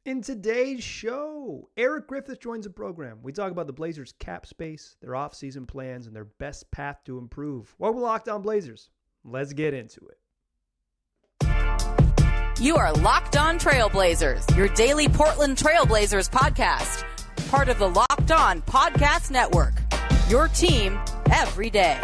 In today's show, Eric Griffith joins the program. We talk about the Blazers' cap space, their offseason plans, and their best path to improve. Welcome to Locked On Blazers. Let's get into it. You are Locked On Trailblazers, your daily Portland Trailblazers podcast. Part of the Locked On Podcast Network, your team every day.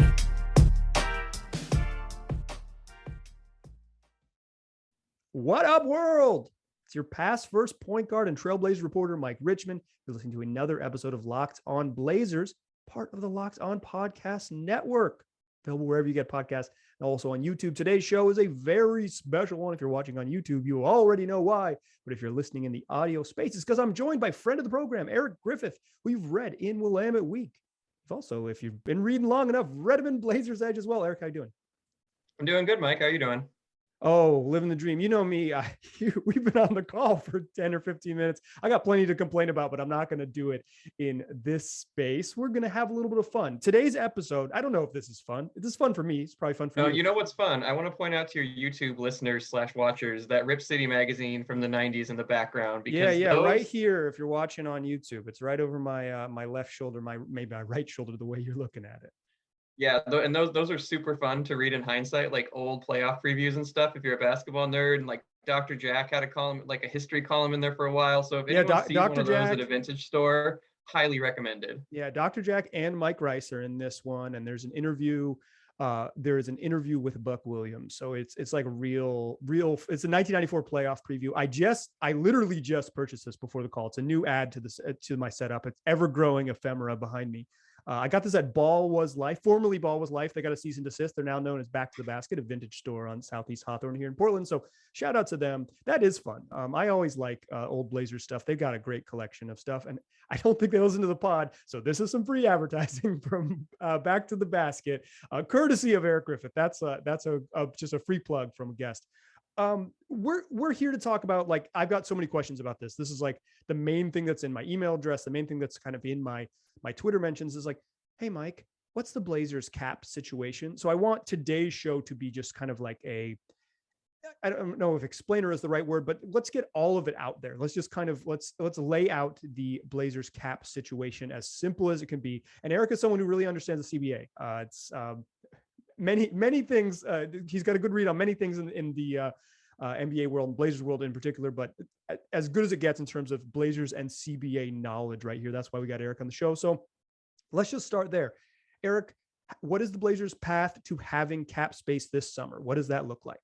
What up, world? It's your past first point guard and Trailblazers reporter, Mike Richmond. You're listening to another episode of Locked On Blazers, part of the Locked On Podcast Network. Available wherever you get podcasts and also on YouTube. Today's show is a very special one. If you're watching on YouTube, you already know why. But if you're listening in the audio space, it's because I'm joined by friend of the program, Eric Griffith, who you've read in Willamette Week. Also, if you've been reading long enough, read him in Blazers Edge as well. Eric, how you doing? I'm doing good, Mike. How are you doing? Oh, living the dream. You know me. We've been on the call for 10 or 15 minutes. I got plenty to complain about, but I'm not going to do it in this space. We're going to have a little bit of fun. Today's episode, I don't know if this is fun. This is fun for me. It's probably fun for you. You know what's fun? I want to point out to your YouTube listeners / watchers that Rip City magazine from the 90s in the background. Because those... right here, if you're watching on YouTube, it's right over my my left shoulder, maybe my right shoulder, the way you're looking at it. Yeah, and those are super fun to read in hindsight, like old playoff previews and stuff. If you're a basketball nerd, and like Dr. Jack had a column, like a history column in there for a while. So if anyone sees one of those at a vintage store, highly recommended. Yeah, Dr. Jack and Mike Rice are in this one, and there's an interview. There is an interview with Buck Williams, so it's like a real. It's a 1994 playoff preview. I literally just purchased this before the call. It's a new add to my setup. It's ever growing ephemera behind me. I got this at Ball Was Life, formerly Ball Was Life. They got a cease and desist. They're now known as Back to the Basket, a vintage store on Southeast Hawthorne here in Portland. So shout out to them. That is fun. I always like old Blazers stuff. They've got a great collection of stuff, and I don't think they listen to the pod. So this is some free advertising from Back to the Basket, courtesy of Eric Griffith. That's just a free plug from a guest. We're here to talk about, like, I've got so many questions about this. This is like the main thing that's in my email address. The main thing that's kind of in my Twitter mentions is like, hey, Mike, what's the Blazers cap situation? So I want today's show to be just kind of like I don't know if explainer is the right word, but let's get all of it out there. Let's just kind of, let's lay out the Blazers cap situation as simple as it can be. And Eric is someone who really understands the CBA. It's many things. He's got a good read on many things in the NBA world and Blazers world in particular, but as good as it gets in terms of Blazers and CBA knowledge right here. That's why we got Eric on the show. So let's just start there. Eric, what is the Blazers' path to having cap space this summer? What does that look like?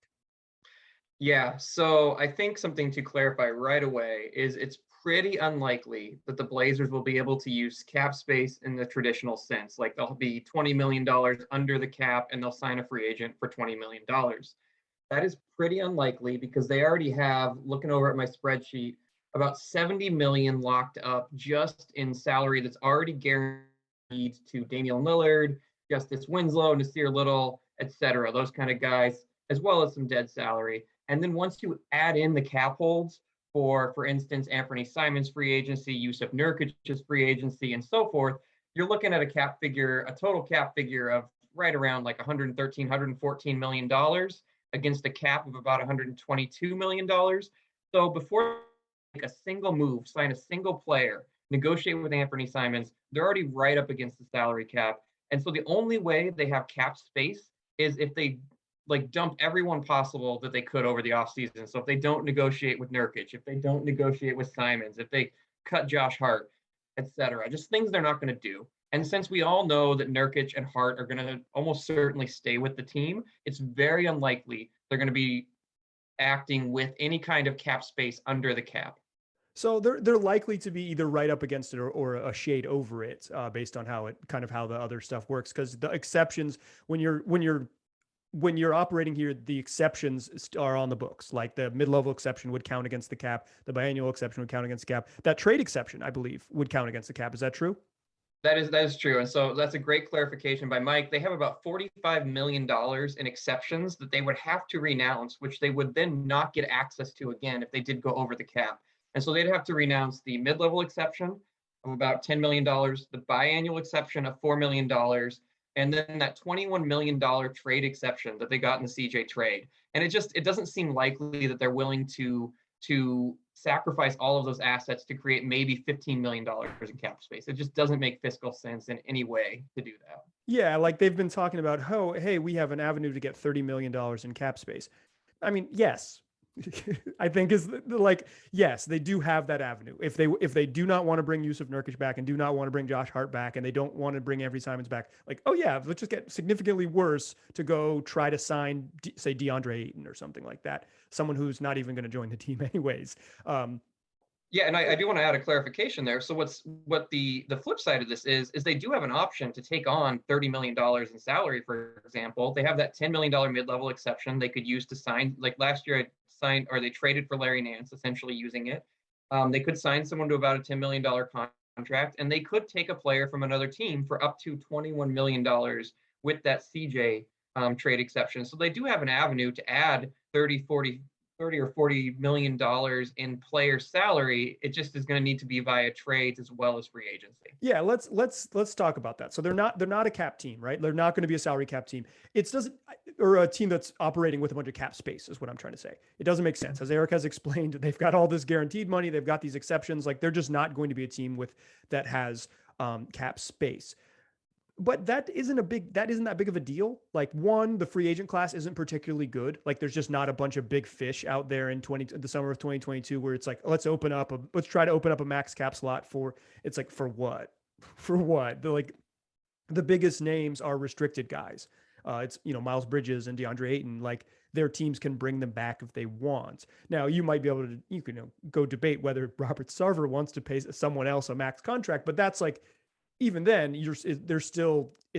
Yeah, so I think something to clarify right away is it's pretty unlikely that the Blazers will be able to use cap space in the traditional sense. Like they'll be $20 million under the cap and they'll sign a free agent for $20 million. That is pretty unlikely because they already have, looking over at my spreadsheet, about $70 million locked up just in salary that's already guaranteed to Damian Lillard, Justice Winslow, Nasir Little, etc. Those kind of guys, as well as some dead salary. And then once you add in the cap holds for instance, Anthony Simons free agency, Yusuf Nurkic's free agency, and so forth, you're looking at a total cap figure of right around like $113, $114 million. Against a cap of about $122 million. So before they make a single move, sign a single player, negotiate with Anthony Simons, they're already right up against the salary cap. And so the only way they have cap space is if they like dump everyone possible that they could over the offseason. So if they don't negotiate with Nurkic, if they don't negotiate with Simons, if they cut Josh Hart, etc. Just things they're not going to do. And since we all know that Nurkic and Hart are going to almost certainly stay with the team, it's very unlikely they're going to be acting with any kind of cap space under the cap. So they're likely to be either right up against it or a shade over it, based on how the other stuff works. Because the exceptions, when you're operating here, the exceptions are on the books. Like the mid-level exception would count against the cap. The biannual exception would count against the cap. That trade exception, I believe, would count against the cap. Is that true? That is true. And so that's a great clarification by Mike. They have about $45 million in exceptions that they would have to renounce, which they would then not get access to again if they did go over the cap. And so they'd have to renounce the mid-level exception of about $10 million, the biannual exception of $4 million, and then that $21 million trade exception that they got in the CJ trade. And it doesn't seem likely that they're willing to sacrifice all of those assets to create maybe $15 million in cap space. It just doesn't make fiscal sense in any way to do that. Yeah, like they've been talking about, oh, hey, we have an avenue to get $30 million in cap space. I mean, yes, I think is like, yes, they do have that avenue. If they do not want to bring Yusuf Nurkic back and do not want to bring Josh Hart back and they don't want to bring Avery Simons back, like, oh yeah, let's just get significantly worse to go try to sign, say, DeAndre Ayton or something like that. Someone who's not even going to join the team anyways. Yeah, and I do want to add a clarification there. So what the flip side of this is they do have an option to take on $30 million in salary, for example. They have that $10 million mid-level exception they could use to sign. Like last year, they traded for Larry Nance, essentially using it. They could sign someone to about a $10 million contract, and they could take a player from another team for up to $21 million with that CJ trade exception. So they do have an avenue to add 30 or $40 million in player salary. It just is going to need to be via trades as well as free agency. Yeah, let's talk about that. So they're not a cap team, right? They're not going to be a salary cap team. Or a team that's operating with a bunch of cap space is what I'm trying to say. It doesn't make sense. As Eric has explained, they've got all this guaranteed money. They've got these exceptions. Like they're just not going to be a team that has cap space. But that isn't that big of a deal. Like one, the free agent class isn't particularly good. Like there's just not a bunch of big fish out there in the summer of 2022 where it's like, let's try to open up a max cap slot for what? For what? The biggest names are restricted guys. It's, Miles Bridges and DeAndre Ayton. Like their teams can bring them back if they want. Now you might be able to, go debate whether Robert Sarver wants to pay someone else a max contract, but that's like, even then, it's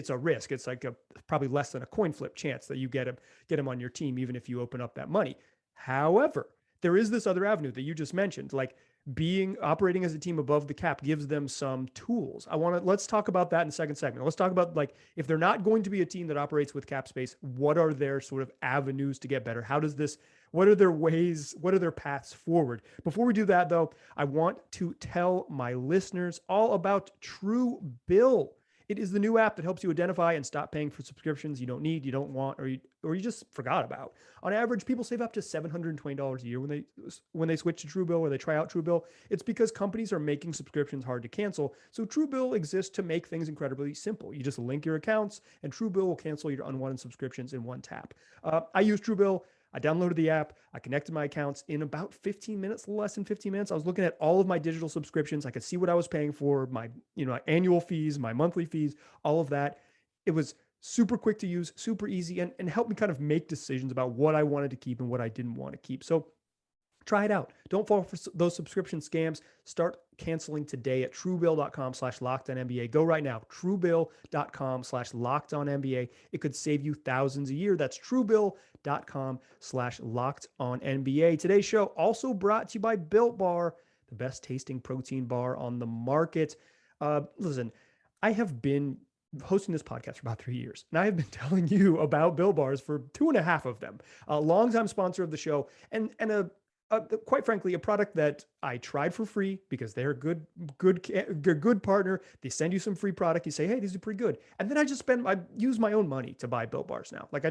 a risk. It's like probably less than a coin flip chance that you get him on your team, even if you open up that money. However, there is this other avenue that you just mentioned, like operating as a team above the cap gives them some tools. Let's talk about that in the second segment. Let's talk about like, if they're not going to be a team that operates with cap space, what are their sort of avenues to get better? What are their ways? What are their paths forward? Before we do that though, I want to tell my listeners all about Truebill. It is the new app that helps you identify and stop paying for subscriptions you don't need, you don't want, or you just forgot about. On average, people save up to $720 a year when they switch to Truebill or they try out Truebill. It's because companies are making subscriptions hard to cancel. So Truebill exists to make things incredibly simple. You just link your accounts and Truebill will cancel your unwanted subscriptions in one tap. I use Truebill. I downloaded the app. I connected my accounts in about 15 minutes, less than 15 minutes. I was looking at all of my digital subscriptions. I could see what I was paying for, my annual fees, my monthly fees, all of that. It was super quick to use, super easy, and helped me kind of make decisions about what I wanted to keep and what I didn't want to keep. So try it out. Don't fall for those subscription scams. Start canceling today at truebill.com/lockedonnba. Go right now. Truebill.com/lockedonnba. It could save you thousands a year. That's truebill.com/lockedonnba. Today's show also brought to you by Built Bar, the best tasting protein bar on the market. Listen, I have been hosting this podcast for about 3 years, and I have been telling you about Built Bars for 2.5 of them. A longtime sponsor of the show, and quite frankly, a product that I tried for free because they're a good partner. They send you some free product. You say, hey, these are pretty good. And then I use my own money to buy Built Bars now. Like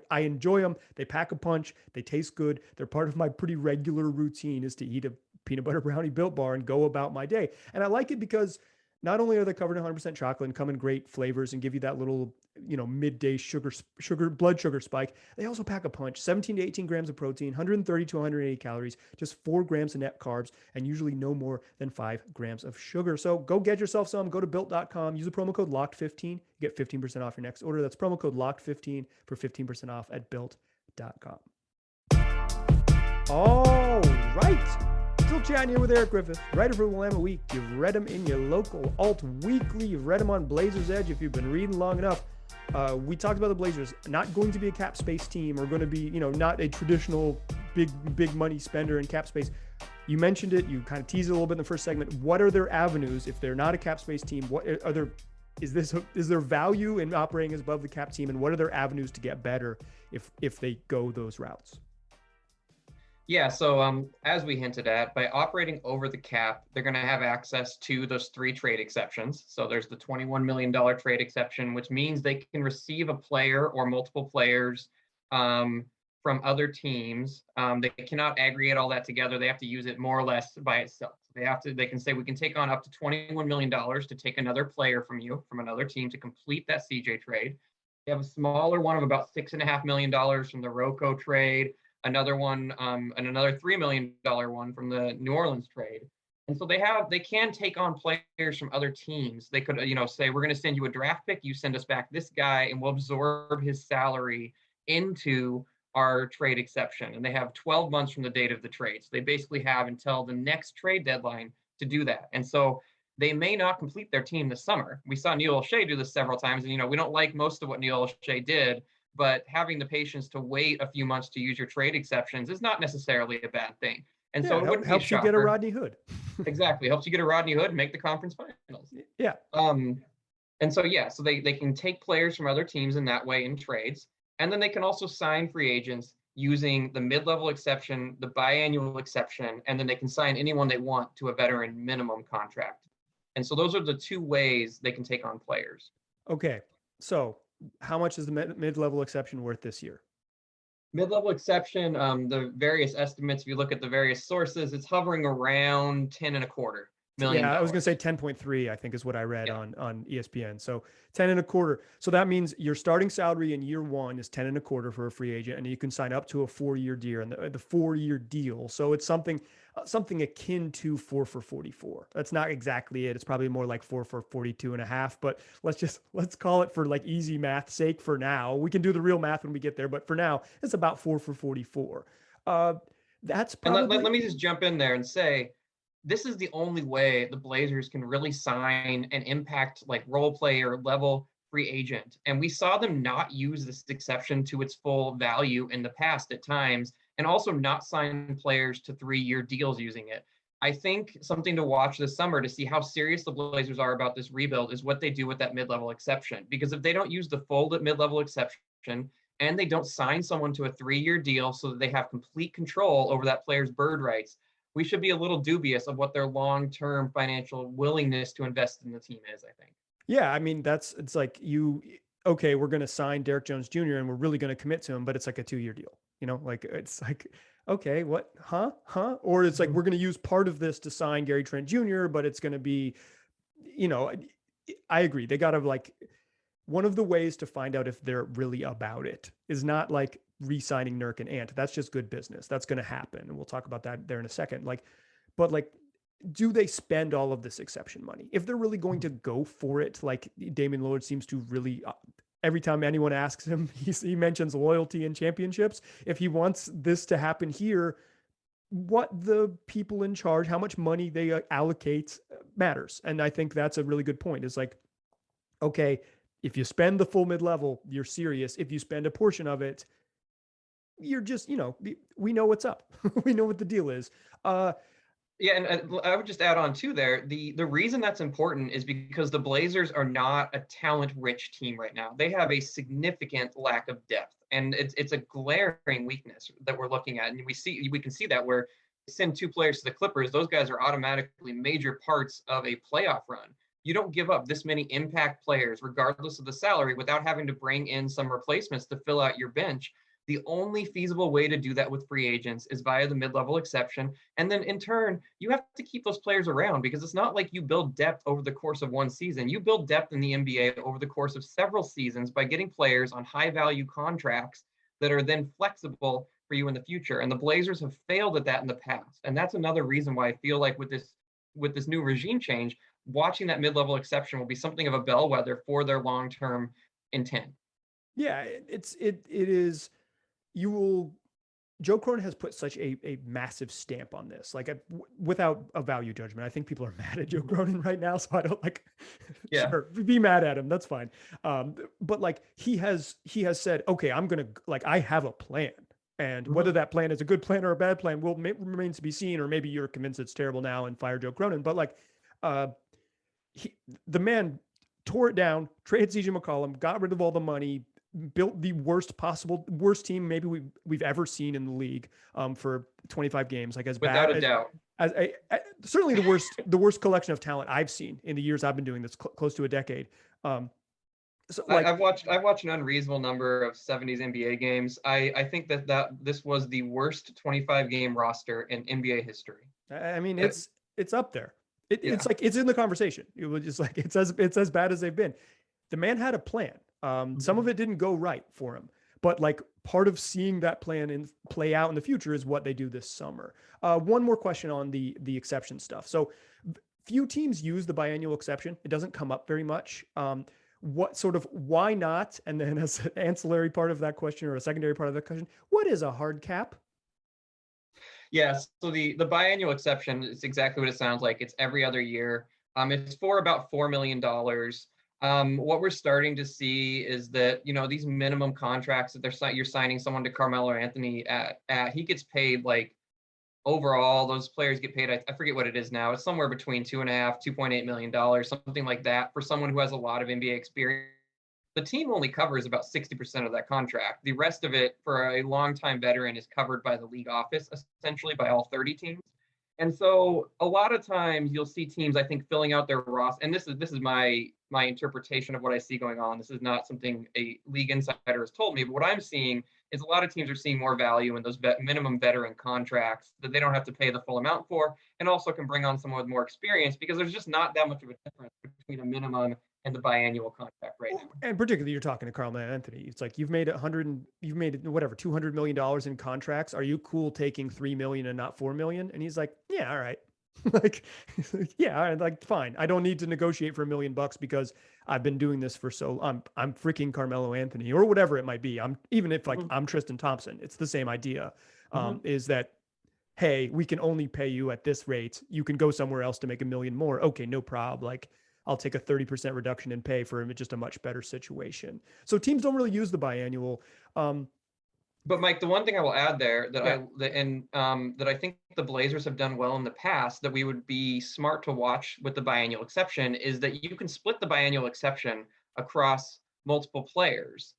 I enjoy them. They pack a punch. They taste good. They're part of my pretty regular routine is to eat a peanut butter brownie Built Bar and go about my day. And I like it because not only are they covered in 100% chocolate and come in great flavors and give you that little, midday blood sugar spike, they also pack a punch. 17 to 18 grams of protein, 130 to 180 calories, just 4 grams of net carbs, and usually no more than 5 grams of sugar. So go get yourself some. Go to built.com. Use the promo code LOCKED15. You get 15% off your next order. That's promo code LOCKED15 for 15% off at built.com. All right. Still chatting here with Eric Griffith, writer for Willamette Week. You've read him in your local alt weekly. You've read him on Blazers Edge if you've been reading long enough. We talked about the Blazers not going to be a cap space team or going to be, not a traditional big money spender in cap space. You mentioned it. You kind of teased it a little bit in the first segment. What are their avenues if they're not a cap space team? Is there value in operating as above the cap team, and what are their avenues to get better if they go those routes? Yeah, so as we hinted at, by operating over the cap, they're going to have access to those 3 trade exceptions. So there's the $21 million trade exception, which means they can receive a player or multiple players for from other teams. They cannot aggregate all that together. They have to use it more or less by itself. They can say we can take on up to $21 million to take another player from you, from another team, to complete that CJ trade. They have a smaller one of about $6.5 million from the Rocco trade, another one, and another $3 million one from the New Orleans trade. And so they can take on players from other teams. They could, say, we're going to send you a draft pick. You send us back this guy and we'll absorb his salary into our trade exception. And they have 12 months from the date of the trade. So they basically have until the next trade deadline to do that. And so they may not complete their team this summer. We saw Neil O'Shea do this several times. And, we don't like most of what Neil O'Shea did, but having the patience to wait a few months to use your trade exceptions is not necessarily a bad thing. And so it helps you get a Rodney Hood. Exactly. Helps you get a Rodney Hood and make the conference finals. Yeah. And so they can take players from other teams in that way in trades. And then they can also sign free agents using the mid-level exception, the biannual exception, and then they can sign anyone they want to a veteran minimum contract. And so those are the two ways they can take on players. Okay. So how much is the mid-level exception worth this year? Mid-level exception, the various estimates, if you look at the various sources, it's hovering around 10.25 million. Yeah, I was going to say 10.3, I think is what I read on ESPN. So 10.25. So that means your starting salary in year one is 10.25 for a free agent, and you can sign up to a 4-year deal, and the 4-year deal. So it's something akin to 4 for 44. That's not exactly it. It's probably more like 4 for 42.5, but let's call it, for like easy math sake for now. We can do the real math when we get there, but for now it's about 4 for 44. That's probably. And let me just jump in there and say, this is the only way the Blazers can really sign an impact, like role player level free agent. And we saw them not use this exception to its full value in the past at times, and also not sign players to 3-year deals using it. I think something to watch this summer to see how serious the Blazers are about this rebuild is what they do with that mid-level exception. Because if they don't use the full mid-level exception and they don't sign someone to a 3-year deal so that they have complete control over that player's bird rights, we should be a little dubious of what their long-term financial willingness to invest in the team is, I think. Yeah, I mean, it's like okay, we're going to sign Derek Jones Jr. and we're really going to commit to him, but it's like a 2-year deal, like it's like, okay, what, huh? Or it's like, we're going to use part of this to sign Gary Trent Jr., but it's going to be, I agree. They got to, like, one of the ways to find out if they're really about it is not like re-signing Nurk and Ant. That's just good business. That's going to happen. And we'll talk about that there in a second. But do they spend all of this exception money? If they're really going to go for it, like Damian Lillard seems to really, every time anyone asks him, he mentions loyalty and championships. If he wants this to happen here, what the people in charge, how much money they allocate matters. And I think that's a really good point. It's like, okay, if you spend the full mid-level, you're serious. If you spend a portion of it, you're just, we know what's up. We know what the deal is. Yeah, and I would just add on too there, the reason that's important is because the Blazers are not a talent-rich team right now. They have a significant lack of depth, and it's a glaring weakness that we're looking at. And we can see that where they send 2 players to the Clippers, those guys are automatically major parts of a playoff run. You don't give up this many impact players, regardless of the salary, without having to bring in some replacements to fill out your bench. The only feasible way to do that with free agents is via the mid-level exception. And then in turn, you have to keep those players around, because it's not like you build depth over the course of one season. You build depth in the NBA over the course of several seasons by getting players on high-value contracts that are then flexible for you in the future. And the Blazers have failed at that in the past. And that's another reason why I feel like with this new regime change, watching that mid-level exception will be something of a bellwether for their long-term intent. Yeah, it is. Joe Cronin has put such a massive stamp on this, without a value judgment. I think people are mad at Joe Cronin right now, so I don't sure, be mad at him. That's fine. But he has said, okay, I'm going to, I have a plan. And whether that plan is a good plan or a bad plan remains to be seen, or maybe you're convinced it's terrible now and fire Joe Cronin. But the man tore it down, traded CJ McCollum, got rid of all the money, built the worst team maybe we've ever seen in the league for 25 games, without a doubt, as certainly the worst collection of talent I've seen in the years I've been doing this, close to a decade. So I've watched an unreasonable number of 70s NBA games. I think that this was the worst 25 game roster in NBA history. I mean, Uh, it's up there. yeah. It's like it's in the conversation. It was just like it's as bad as they've been. The man had a plan. Some of it didn't go right for him, but like part of seeing that plan and play out in the future is what they do this summer. One more question on the exception stuff. So few teams use the biannual exception. It doesn't come up very much. Why not? And then as an ancillary part of that question or a secondary part of that question, what is a hard cap? Yes. So the biannual exception is exactly what it sounds like. It's every other year. It's for about $4 million. What we're starting to see is that, these minimum contracts that you're signing someone to Carmelo Anthony at he gets paid like overall, those players get paid. I forget what it is now. It's somewhere between $2.5, $2.8 million, something like that for someone who has a lot of NBA experience. The team only covers about 60% of that contract. The rest of it for a longtime veteran is covered by the league office, essentially by all 30 teams. And so a lot of times you'll see teams, I think, filling out their roster. And this is my interpretation of what I see going on. This is not something a league insider has told me, but what I'm seeing is a lot of teams are seeing more value in those minimum veteran contracts that they don't have to pay the full amount for, and also can bring on someone with more experience because there's just not that much of a difference between a minimum and the biannual contract right now. And particularly, you're talking to Carmelo Anthony. It's like you've made whatever $200 million in contracts. Are you cool taking $3 million and not $4 million? And he's like, yeah, all right. Yeah, like fine. I don't need to negotiate for $1 million because I've been doing this for I'm freaking Carmelo Anthony or whatever it might be. Even if I'm Tristan Thompson, it's the same idea. Is that, hey, we can only pay you at this rate. You can go somewhere else to make $1 million more. Okay, no problem. Like I'll take a 30% reduction in pay for just a much better situation. So teams don't really use the biannual. But Mike, the one thing I will add there that I think the Blazers have done well in the past that we would be smart to watch with the biannual exception is that you can split the biannual exception across multiple players.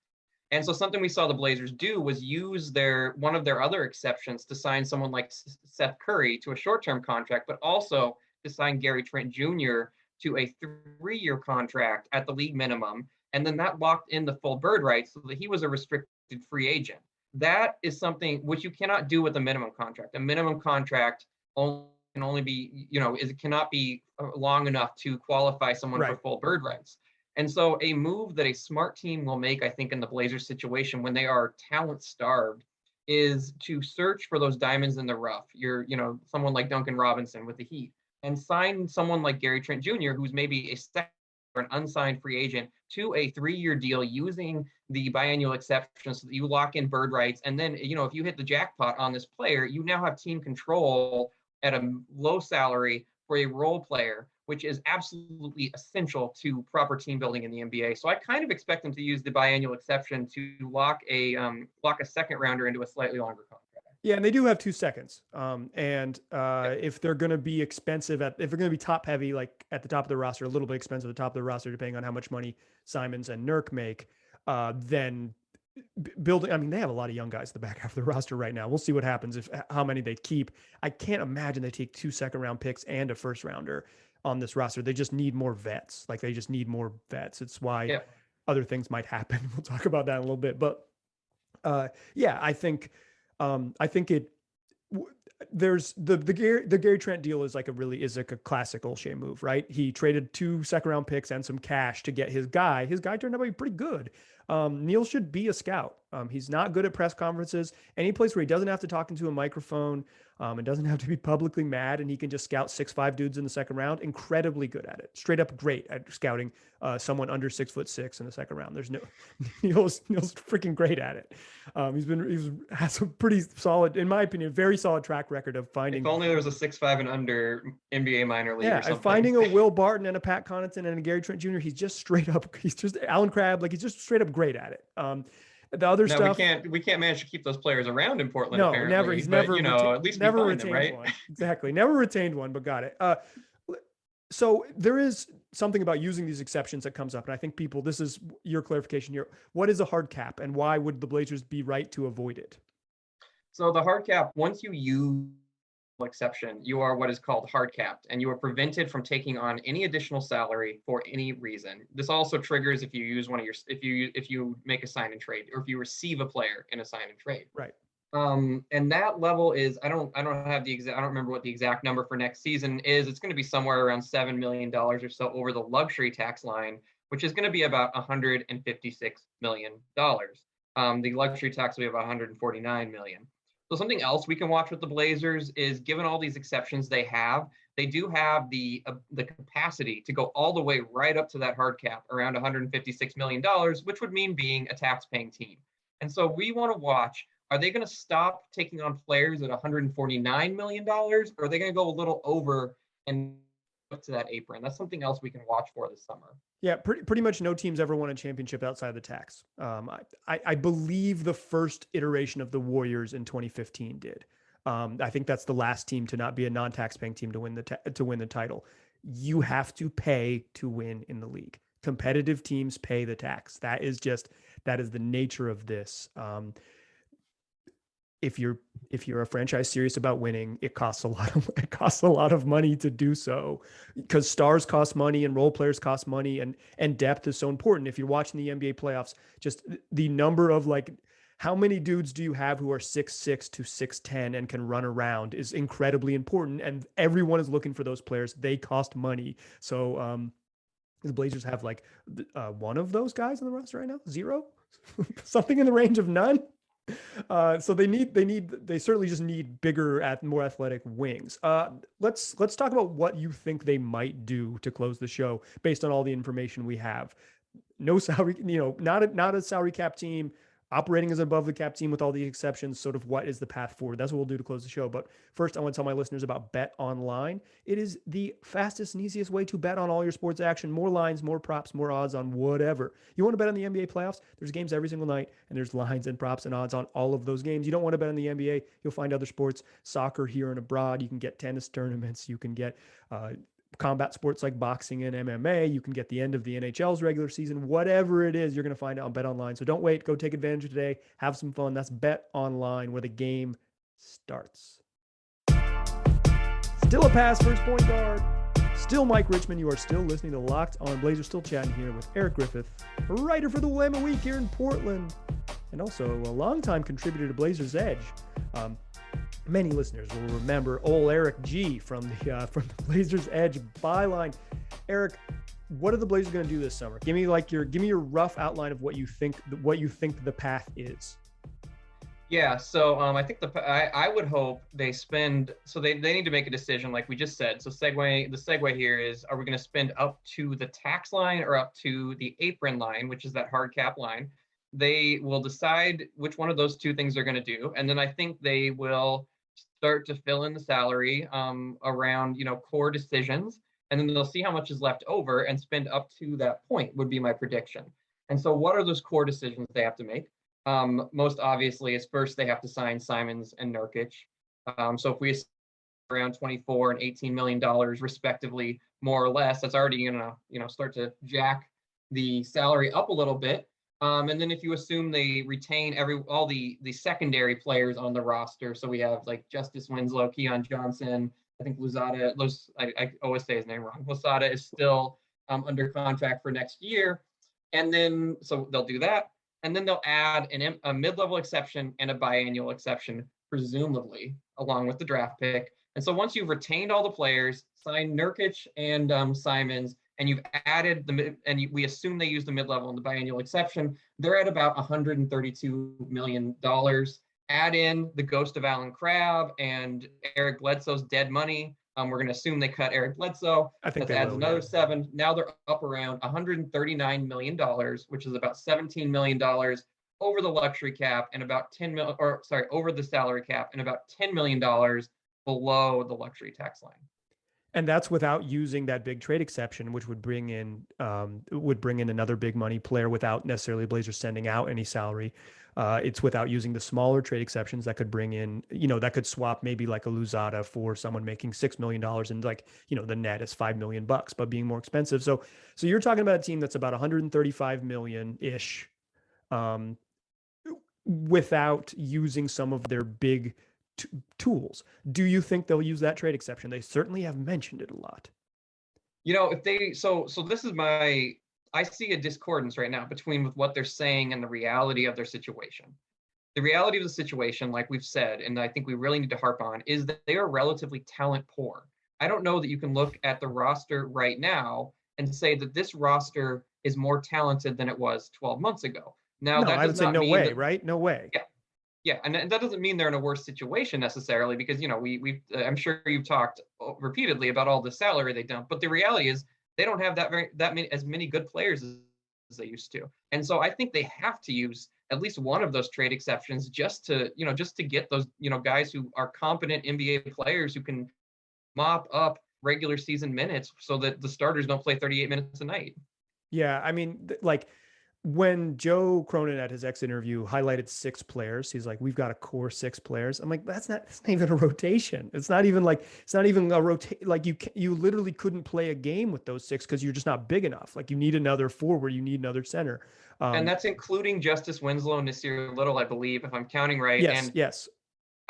And so something we saw the Blazers do was use one of their other exceptions to sign someone like Seth Curry to a short-term contract, but also to sign Gary Trent Jr. to a 3-year contract at the league minimum. And then that locked in the full bird rights so that he was a restricted free agent. That is something which you cannot do with a minimum contract. A minimum contract can only be, it cannot be long enough to qualify someone for full bird rights. And so a move that a smart team will make, I think, in the Blazers situation when they are talent starved is to search for those diamonds in the rough. Someone like Duncan Robinson with the Heat, and sign someone like Gary Trent Jr., who's maybe a second or an unsigned free agent, to a 3-year deal using the biannual exception so that you lock in bird rights. And then, if you hit the jackpot on this player, you now have team control at a low salary for a role player, which is absolutely essential to proper team building in the NBA. So I kind of expect them to use the biannual exception to lock a second rounder into a slightly longer contract. Yeah, and they do have 2 seconds. If they're going to be expensive if they're going to be top heavy, like at the top of the roster, a little bit expensive at the top of the roster, depending on how much money Simons and Nurk make, then building, I mean, they have a lot of young guys at the back half of the roster right now. We'll see what happens how many they keep. I can't imagine they take 2 second-round picks and a first rounder on this roster. They just need more vets. Like they just need more vets. It's why other things might happen. We'll talk about that in a little bit, but I think there's the Gary Trent deal is like a classic Olshey move, right? He traded 2 second-round picks and some cash to get his guy. His guy turned out to be pretty good. Neil should be a scout. He's not good at press conferences. Any place where he doesn't have to talk into a microphone and doesn't have to be publicly mad, and he can just scout 6'5" dudes in the second round. Incredibly good at it. Straight up great at scouting someone under 6'6" in the second round. There's no Neil's freaking great at it. Has a pretty solid, in my opinion, very solid track record of finding. If only there was a 6'5" and under NBA minor league. Yeah, or something. Finding a Will Barton and a Pat Connaughton and a Gary Trent Jr. He's just Alan Crabb. Like he's just straight up great at it. The other stuff we can't manage to keep those players around in Portland. No, apparently, never. He's but, never at least never retained retained them, right? one. Exactly, never retained one, but got it. So there is something about using these exceptions that comes up, and I think this is your clarification here. What is a hard cap, and why would the Blazers be right to avoid it? So the hard cap, once you use exception, you are what is called hard capped, and you are prevented from taking on any additional salary for any reason. This also triggers if you use one of your if you make a sign and trade, or if you receive a player in a sign and trade. Right. And that level is I don't have the exact, I don't remember what the exact number for next season is. It's going to be somewhere around $7 million or so over the luxury tax line, which is going to be about $156 million. The luxury tax will be about $149 million. So something else we can watch with the Blazers is, given all these exceptions they do have the capacity to go all the way right up to that hard cap around $156 million, which would mean being a tax-paying team. And so we want to watch, are they going to stop taking on players at $149 million, or are they going to go a little over and up to that apron? That's something else we can watch for this summer. Yeah, pretty much no teams ever won a championship outside the tax. I believe the first iteration of the Warriors in 2015 did. I think that's the last team to not be a non-tax paying team to win the title. You have to pay to win in the league. Competitive teams pay the tax. That is the nature of this. If you're a franchise serious about winning, it costs a lot of money to do so, because stars cost money and role players cost money, and depth is so important. If you're watching the NBA playoffs, just the number of, like, how many dudes do you have who are 6'6" to 6'10" and can run around is incredibly important, and everyone is looking for those players. They cost money. So the Blazers have like one of those guys on the roster right now, 0, something in the range of none. So they certainly just need bigger, more athletic wings. Let's talk about what you think they might do to close the show based on all the information we have. No salary, not a salary cap team, operating as above the cap team with all the exceptions. Sort of what is the path forward? That's what we'll do to close the show. But first, I want to tell my listeners about Bet Online. It is the fastest and easiest way to bet on all your sports action. More lines, more props, more odds on whatever. You want to bet on the NBA playoffs? There's games every single night, and there's lines and props and odds on all of those games. You don't want to bet on the NBA? You'll find other sports, soccer here and abroad. You can get tennis tournaments. You can get combat sports like boxing and MMA. You can get the end of the NHL's regular season. Whatever it is, you're going to find it on Bet Online. So don't wait. Go take advantage of today. Have some fun. That's Bet Online, where the game starts. Still a pass first point guard. Still Mike Richmond. You are still listening to Locked On Blazers. Still chatting here with Eric Griffith, a writer for the Willamette Week here in Portland, and also a longtime contributor to Blazers Edge. Many listeners will remember old Eric G from the Blazers Edge byline. Eric, what are the Blazers going to do this summer? Give me your rough outline of what you think the path is. Yeah, so I think I would hope they spend. So they need to make a decision, like we just said. So the segue here is: are we going to spend up to the tax line or up to the apron line, which is that hard cap line? They will decide which one of those two things they're going to do, and then I think they will start to fill in the salary around core decisions, and then they'll see how much is left over and spend up to that point, would be my prediction. And so what are those core decisions they have to make? Most obviously is, first they have to sign Simons and Nurkic. So if we around $24 and $18 million respectively, more or less, that's already gonna start to jack the salary up a little bit. And then if you assume they retain all the secondary players on the roster, so we have like Justice Winslow, Keon Johnson, I think Lozada, I always say his name wrong. Lozada is still under contract for next year. And then, so they'll do that. And then they'll add a mid-level exception and a biannual exception, presumably, along with the draft pick. And so once you've retained all the players, signed Nurkic and Simons, and you've added we assume they use the mid-level and the biannual exception, they're at about $132 million. Add in the ghost of Alan Crabb and Eric Bledsoe's dead money. We're going to assume they cut Eric Bledsoe. I think that adds another $7. Now they're up around $139 million, which is about $17 million over the luxury cap and about over the salary cap and about $10 million below the luxury tax line. And that's without using that big trade exception, which would bring in another big money player without necessarily Blazers sending out any salary. It's without using the smaller trade exceptions that could bring in, that could swap maybe like a Luzada for someone making $6 million, and the net is $5 million, but being more expensive. So you're talking about a team that's about 135 million ish, without using some of their big tools. Do you think they'll use that trade exception? They certainly have mentioned it a lot. If they, so this is I see a discordance right now between with what they're saying and the reality of their situation. The reality of the situation, like we've said, and I think we really need to harp on, is that they are relatively talent poor. I don't know that you can look at the roster right now and say that this roster is more talented than it was 12 months ago. Now, No, that I would does say not no mean way, that, right? No way. yeah, and that doesn't mean they're in a worse situation necessarily, because I'm sure you've talked repeatedly about all the salary they dump, but the reality is they don't have as many good players as they used to, and so I think they have to use at least one of those trade exceptions just to get those guys who are competent NBA players who can mop up regular season minutes so that the starters don't play 38 minutes a night. Yeah, I mean, like when Joe Cronin at his ex interview highlighted 6 players, he's like, "We've got a core 6 players." I'm like, that's not even a rotation. It's not even a rotate. Like you literally couldn't play a game with those 6 because you're just not big enough. Like you need another forward, you need another center. And that's including Justice Winslow and Nasir Little, I believe, if I'm counting right. Yes.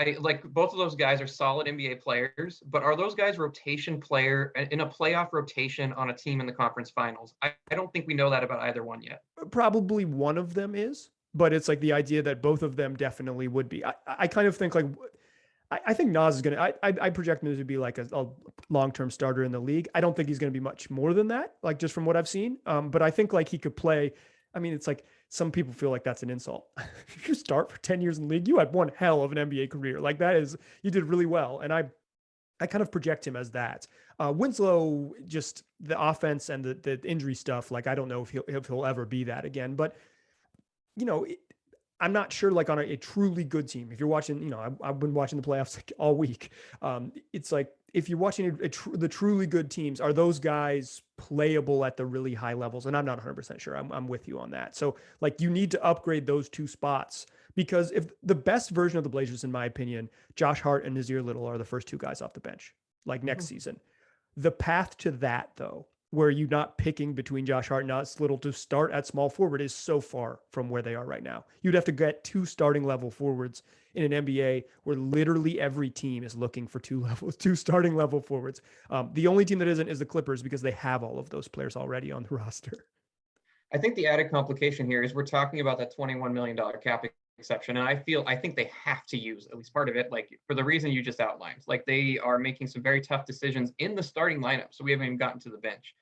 I like both of those guys are solid NBA players, but are those guys rotation player in a playoff rotation on a team in the conference finals? I don't think we know that about either one yet. Probably one of them is, but it's like the idea that both of them definitely would be. I kind of think like, I think Nas is going to, I project him to be like a long-term starter in the league. I don't think he's going to be much more than that, like just from what I've seen. But I think like he could play. I mean, it's like some people feel like that's an insult. If you start for 10 years in the league, you had one hell of an NBA career. Like you did really well. And I kind of project him as that. Winslow, just the offense and the injury stuff. Like, I don't know if he'll ever be that again, but I'm not sure, like on a truly good team, if you're watching, I've been watching the playoffs like all week. It's like, if you're watching the truly good teams, are those guys playable at the really high levels? And I'm not 100% sure. I'm with you on that. So like you need to upgrade those 2 spots, because if the best version of the Blazers, in my opinion, Josh Hart and Nasir Little are the first 2 guys off the bench, like next season. The path to that, though, where you're not picking between Josh Hart and Nas Little to start at small forward, is so far from where they are right now. You'd have to get 2 starting level forwards in an NBA where literally every team is looking for 2 starting level forwards. The only team that isn't is the Clippers, because they have all of those players already on the roster. I think the added complication here is we're talking about that $21 million cap exception. And I think they have to use at least part of it, like for the reason you just outlined. Like they are making some very tough decisions in the starting lineup. So we haven't even gotten to the bench.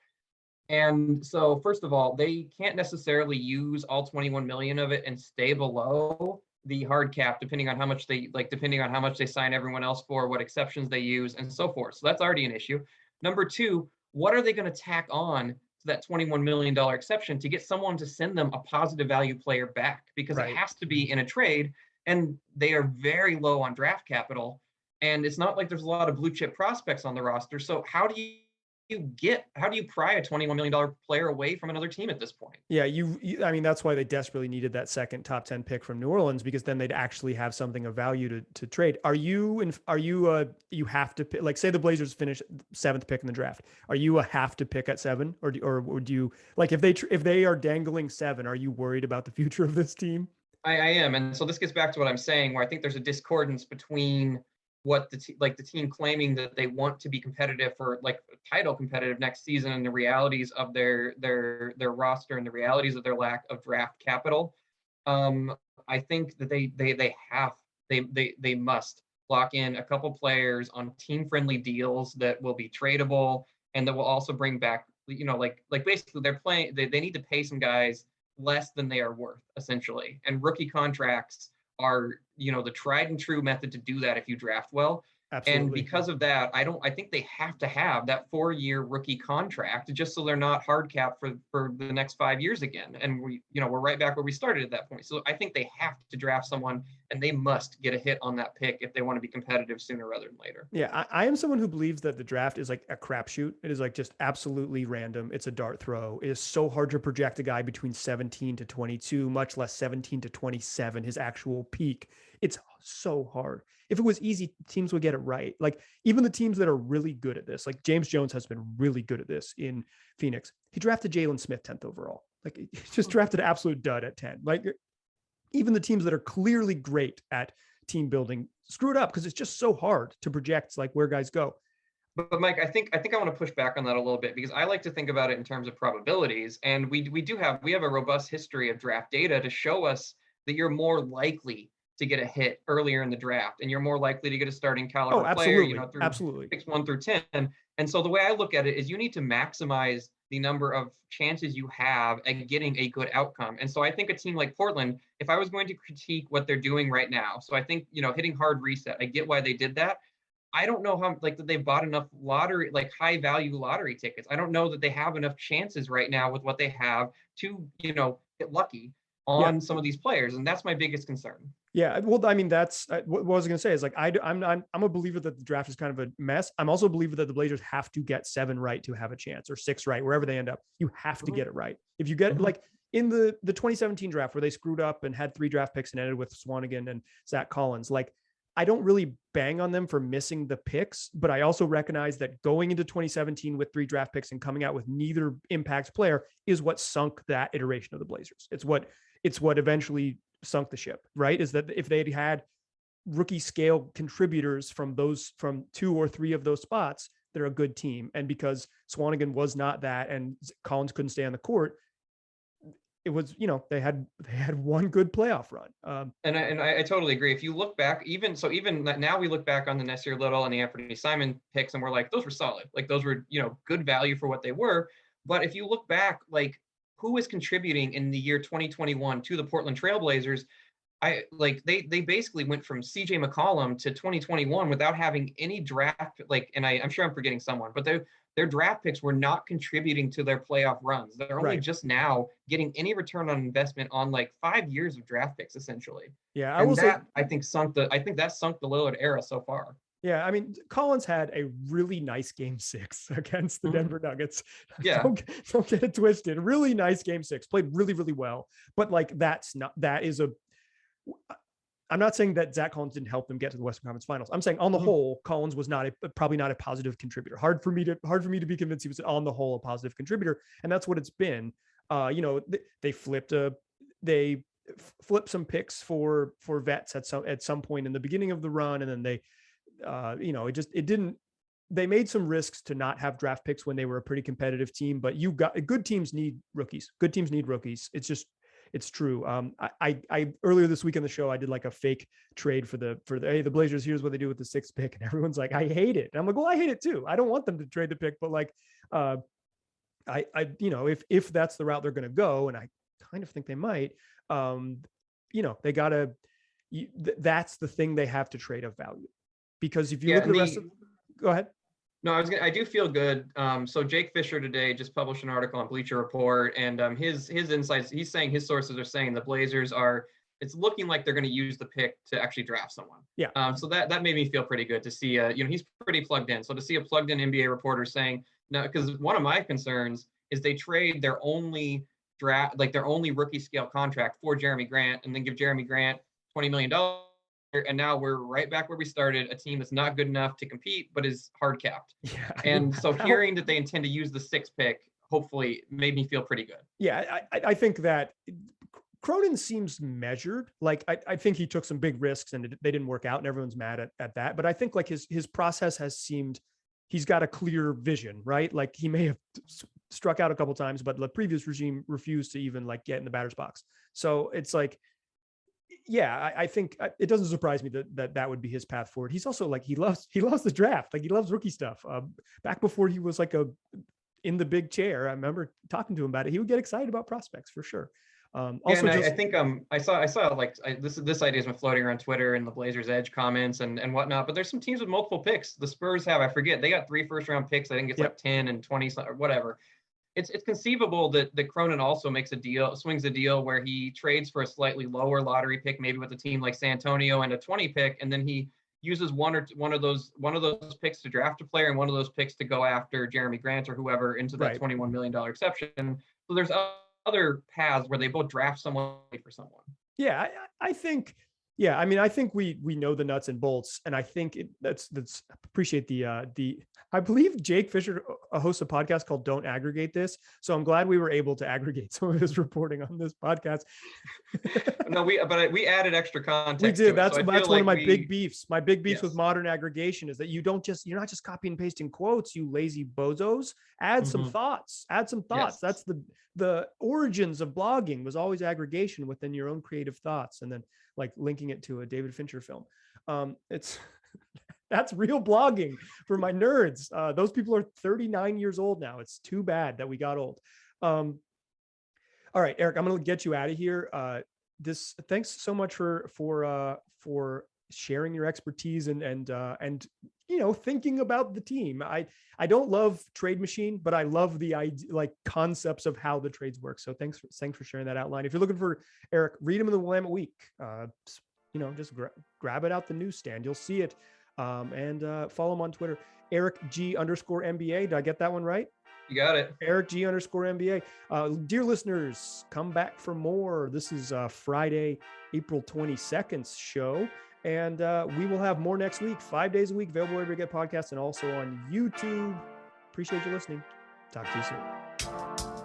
And so first of all, they can't necessarily use all 21 million of it and stay below the hard cap, depending on how much they sign everyone else for, what exceptions they use, and so forth. So that's already an issue. Number 2, what are they going to tack on to that $21 million exception to get someone to send them a positive value player back? Because It has to be in a trade, and they are very low on draft capital. And it's not like there's a lot of blue chip prospects on the roster. So how do you pry a $21 million player away from another team at this point? Yeah, I mean, that's why they desperately needed that second top 10 pick from New Orleans, because then they'd actually have something of value to trade. You have to pick, like, say the Blazers finish 7th pick in the draft. Are you a have to pick at 7, or would you, like, if they are dangling 7, are you worried about the future of this team? I am, and so this gets back to what I'm saying, where I think there's a discordance between what the team claiming that they want to be competitive for, like title competitive next season, and the realities of their roster and the realities of their lack of draft capital. I think that they must lock in a couple players on team friendly deals that will be tradable and that will also bring back, like basically they need to pay some guys less than they are worth, essentially. And rookie contracts are, the tried and true method to do that if you draft well. Absolutely. And because of that, I think they have to have that 4-year rookie contract just so they're not hard capped for the next 5 years again. And we're right back where we started at that point. So I think they have to draft someone, and they must get a hit on that pick if they want to be competitive sooner rather than later. Yeah, I am someone who believes that the draft is like a crapshoot. It is like just absolutely random. It's a dart throw. It is so hard to project a guy between 17 to 22, much less 17 to 27, his actual peak. It's so hard. If it was easy, teams would get it right. Like even the teams that are really good at this, like James Jones has been really good at this in Phoenix. He drafted Jalen Smith 10th overall. Like he just drafted an absolute dud at 10. Like even the teams that are clearly great at team building screw it up because it's just so hard to project like where guys go. But Mike, I think I want to push back on that a little bit because I like to think about it in terms of probabilities, and we have a robust history of draft data to show us that you're more likely to get a hit earlier in the draft, and you're more likely to get a starting caliber player, through absolutely picks 1 through 10. And so the way I look at it is you need to maximize the number of chances you have at getting a good outcome. And so I think a team like Portland, if I was going to critique what they're doing right now, so I think, hitting hard reset, I get why they did that. I don't know how that they've bought enough lottery, like high value lottery tickets. I don't know that they have enough chances right now with what they have to, get lucky on some of these players. And that's my biggest concern. Yeah. Well, I mean, that's what I was going to say is like, I'm a believer that the draft is kind of a mess. I'm also a believer that the Blazers have to get 7 right to have a chance, or 6 right, wherever they end up. You have to get it right. If you get like in the 2017 draft where they screwed up and had 3 draft picks and ended with Swanigan and Zach Collins, like, I don't really bang on them for missing the picks, but I also recognize that going into 2017 with 3 draft picks and coming out with neither impact player is what sunk that iteration of the Blazers. It's what eventually sunk the ship, right? Is that if they'd had rookie scale contributors from 2 or 3 of those spots, they're a good team. And because Swanigan was not that and Collins couldn't stay on the court, it was, they had one good playoff run. And I totally agree. If you look back, even now we look back on the Nasir Little and the Anthony Simon picks and we're like, those were solid. Like those were, good value for what they were. But if you look back, like who was contributing in the year 2021 to the Portland Trail Blazers, they basically went from CJ McCollum to 2021 without having any draft, and I'm sure I'm forgetting someone, but their draft picks were not contributing to their playoff runs. They're only just now getting any return on investment on 5 years of draft picks, essentially. Yeah, I think that sunk the Lillard era so far. Yeah, I mean, Collins had a really nice game 6 against the Denver Nuggets. Yeah, don't get it twisted. Really nice game 6, played really, really well. But I'm not saying that Zach Collins didn't help them get to the Western Conference Finals. I'm saying on the whole, Collins was probably not a positive contributor. Hard for me to be convinced he was on the whole a positive contributor, and that's what it's been. They flipped some picks for vets at some point in the beginning of the run, and then they, they made some risks to not have draft picks when they were a pretty competitive team. But good teams need rookies. Good teams need rookies. It's true. I earlier this week on the show, I did like a fake trade for the hey, the Blazers, here's what they do with the 6th pick. And everyone's like, I hate it. And I'm like, well, I hate it too. I don't want them to trade the pick, but if that's the route they're going to go, and I kind of think they might, they gotta, that's the thing they have to trade of value. Because if you look at the rest of, go ahead. No, I do feel good. So Jake Fisher today just published an article on Bleacher Report, and his insights, he's saying his sources are saying the Blazers it's looking like they're going to use the pick to actually draft someone. Yeah. So that made me feel pretty good to see, he's pretty plugged in. So to see a plugged in NBA reporter saying, no, because one of my concerns is they trade their only rookie scale contract for Jeremy Grant and then give Jeremy Grant $20 million. And now we're right back where we started, a team that's not good enough to compete, but is hard capped. Yeah. And so hearing that they intend to use the 6th pick, hopefully made me feel pretty good. Yeah. I think that Cronin seems measured. I think he took some big risks and they didn't work out and everyone's mad at that. But I think his process has seemed, he's got a clear vision, right? He may have struck out a couple of times, but the previous regime refused to even get in the batter's box. So it's yeah, I think it doesn't surprise me that would be his path forward. He's also he loves the draft. He loves rookie stuff. Back before he was in the big chair, I remember talking to him about it. He would get excited about prospects for sure. I think I saw this idea has been floating around Twitter and the Blazers Edge comments and whatnot. But there's some teams with multiple picks. The Spurs have, I forget, they got 3 first-round picks. I think it's 10 and 20 or whatever. It's conceivable that Cronin also swings a deal where he trades for a slightly lower lottery pick, maybe with a team like San Antonio, and a 20 pick, and then he uses one of those picks to draft a player and one of those picks to go after Jeremy Grant or whoever into that $21 million exception. So there's other paths where they both draft someone for someone. Yeah, I think Yeah, I mean, I think we know the nuts and bolts, and I think that's appreciate the. I believe Jake Fisher hosts a podcast called "Don't Aggregate This," so I'm glad we were able to aggregate some of his reporting on this podcast. No, we added extra context. We did. That's one of my big beefs. My big beefs with modern aggregation is that you're not just copying and pasting quotes, you lazy bozos. Add some thoughts. Yes. That's the origins of blogging was always aggregation within your own creative thoughts, and then like linking it to a David Fincher film. It's that's real blogging for my nerds. Those people are 39 years old now. It's too bad that we got old. All right, Eric, I'm going to get you out of here. Thanks so much for sharing your expertise and thinking about the team. I don't love Trade Machine, but I love the idea, like concepts of how the trades work. So thanks for sharing that outline. If you're looking for Eric, read him in the Willamette Week. Just grab it out the newsstand. You'll see it. And follow him on Twitter, Eric G_MBA. Did I get that one right? You got it. Eric G_MBA. Dear listeners, come back for more. This is Friday, April 22nd show. And we will have more next week, 5 days a week, available wherever you get podcasts and also on YouTube. Appreciate you listening. Talk to you soon.